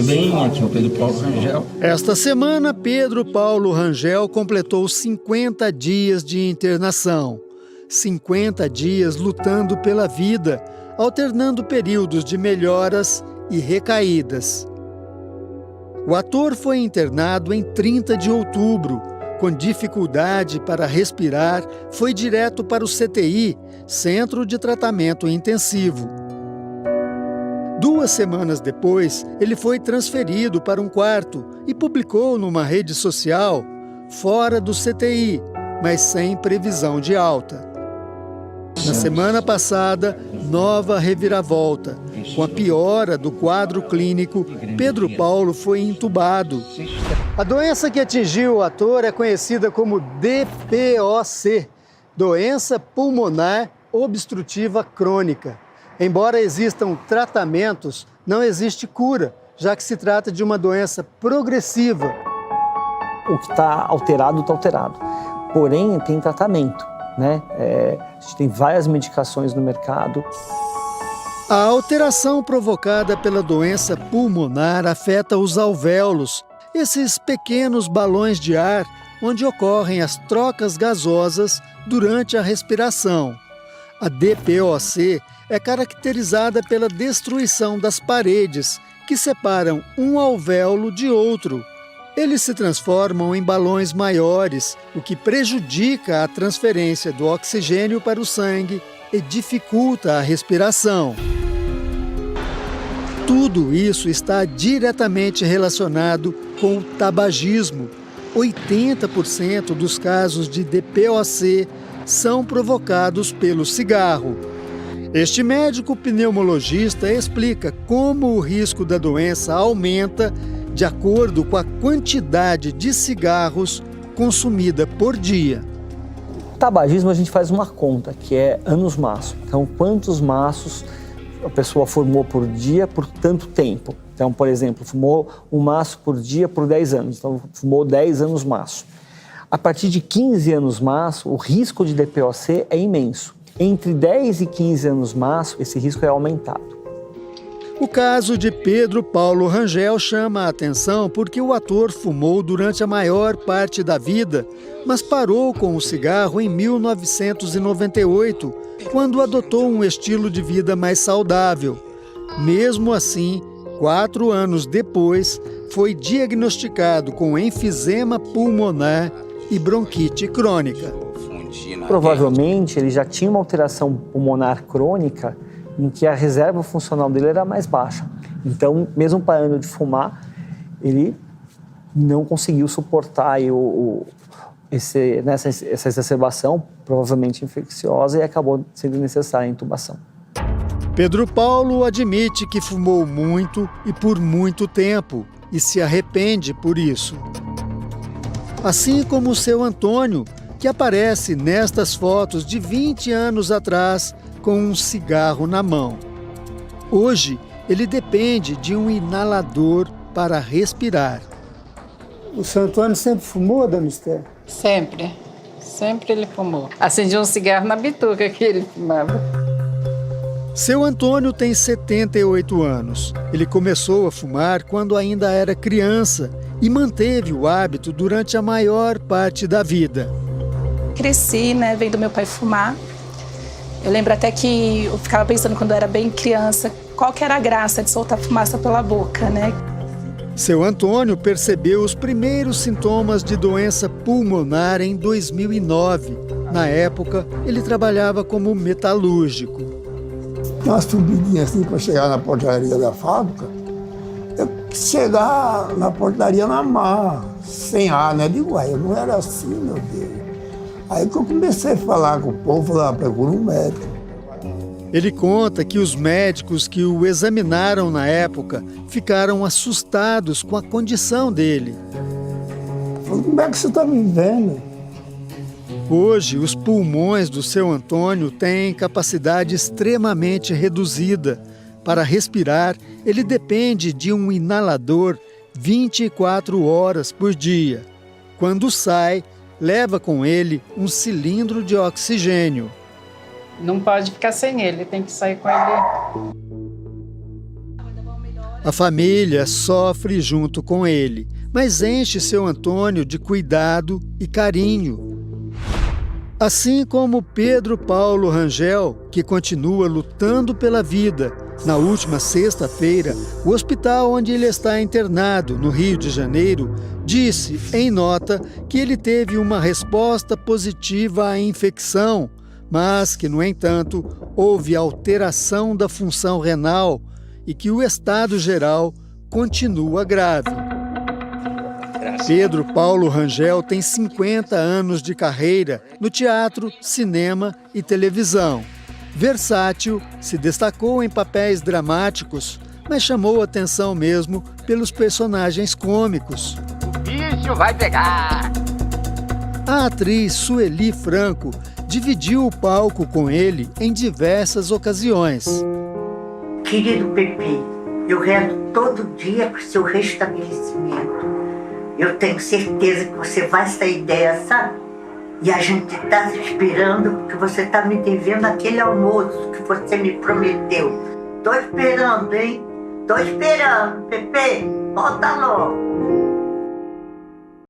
tudo bem? Aqui é o Pedro Paulo Rangel. Esta semana, Pedro Paulo Rangel completou 50 dias de internação. 50 dias lutando pela vida, alternando períodos de melhoras e recaídas. O ator foi internado em 30 de outubro. Com dificuldade para respirar, foi direto para o CTI, Centro de Tratamento Intensivo. 2 semanas depois, ele foi transferido para um quarto e publicou numa rede social, fora do CTI, mas sem previsão de alta. Na semana passada, nova reviravolta. Com a piora do quadro clínico, Pedro Paulo foi entubado. A doença que atingiu o ator é conhecida como DPOC, doença pulmonar obstrutiva crônica. Embora existam tratamentos, não existe cura, já que se trata de uma doença progressiva. O que está alterado, Porém, tem tratamento, né? A gente tem várias medicações no mercado. A alteração provocada pela doença pulmonar afeta os alvéolos, esses pequenos balões de ar onde ocorrem as trocas gasosas durante a respiração. A DPOC é caracterizada pela destruição das paredes, que separam um alvéolo de outro. Eles se transformam em balões maiores, o que prejudica a transferência do oxigênio para o sangue e dificulta a respiração. Tudo isso está diretamente relacionado com o tabagismo. 80% dos casos de DPOC são provocados pelo cigarro. Este médico pneumologista explica como o risco da doença aumenta de acordo com a quantidade de cigarros consumida por dia. Tabagismo a gente faz uma conta, que é anos-maço. Então, quantos maços a pessoa fumou por dia por tanto tempo? Então, por exemplo, fumou um maço por dia por 10 anos. Então, fumou 10 anos maço. A partir de 15 anos maço, o risco de DPOC é imenso. Entre 10 e 15 anos maço, esse risco é aumentado. O caso de Pedro Paulo Rangel chama a atenção porque o ator fumou durante a maior parte da vida, mas parou com o cigarro em 1998, quando adotou um estilo de vida mais saudável. Mesmo assim, 4 anos depois, foi diagnosticado com enfisema pulmonar e bronquite crônica. Provavelmente ele já tinha uma alteração pulmonar crônica em que a reserva funcional dele era mais baixa. Então, mesmo parando de fumar, ele não conseguiu suportar essa exacerbação, provavelmente infecciosa, e acabou sendo necessária a intubação. Pedro Paulo admite que fumou muito e por muito tempo e se arrepende por isso. Assim como o seu Antônio, que aparece nestas fotos de 20 anos atrás com um cigarro na mão. Hoje, ele depende de um inalador para respirar. O seu Antônio sempre fumou, dona Esther? Sempre ele fumou. Acendia um cigarro na bituca que ele fumava. Seu Antônio tem 78 anos. Ele começou a fumar quando ainda era criança e manteve o hábito durante a maior parte da vida. Cresci, vendo meu pai fumar. Eu lembro até que eu ficava pensando quando eu era bem criança, qual que era a graça de soltar fumaça pela boca, Seu Antônio percebeu os primeiros sintomas de doença pulmonar em 2009. Na época, ele trabalhava como metalúrgico. Tem umas subidinhas assim para chegar na portaria da fábrica. Eu chegar na portaria na mar, sem ar, né? Digo, eu não era assim, meu Deus. Aí que eu comecei a falar com o povo, procura um médico. Ele conta que os médicos que o examinaram na época ficaram assustados com a condição dele. Falei, como é que você está vivendo? Hoje, os pulmões do seu Antônio têm capacidade extremamente reduzida. Para respirar, ele depende de um inalador 24 horas por dia. Quando sai, leva com ele um cilindro de oxigênio. Não pode ficar sem ele, tem que sair com ele. A família sofre junto com ele, mas enche seu Antônio de cuidado e carinho. Assim como Pedro Paulo Rangel, que continua lutando pela vida. Na última sexta-feira, o hospital onde ele está internado, no Rio de Janeiro, disse em nota que ele teve uma resposta positiva à infecção, mas que, no entanto, houve alteração da função renal e que o estado geral continua grave. Pedro Paulo Rangel tem 50 anos de carreira no teatro, cinema e televisão. Versátil, se destacou em papéis dramáticos, mas chamou atenção mesmo pelos personagens cômicos. O bicho vai pegar! A atriz Sueli Franco dividiu o palco com ele em diversas ocasiões. Querido Pepe, eu rezo todo dia para o seu restabelecimento. Eu tenho certeza que você vai sair dessa e a gente está esperando porque você está me devendo aquele almoço que você me prometeu. Tô esperando, hein? Tô esperando, Pepe. Volta logo.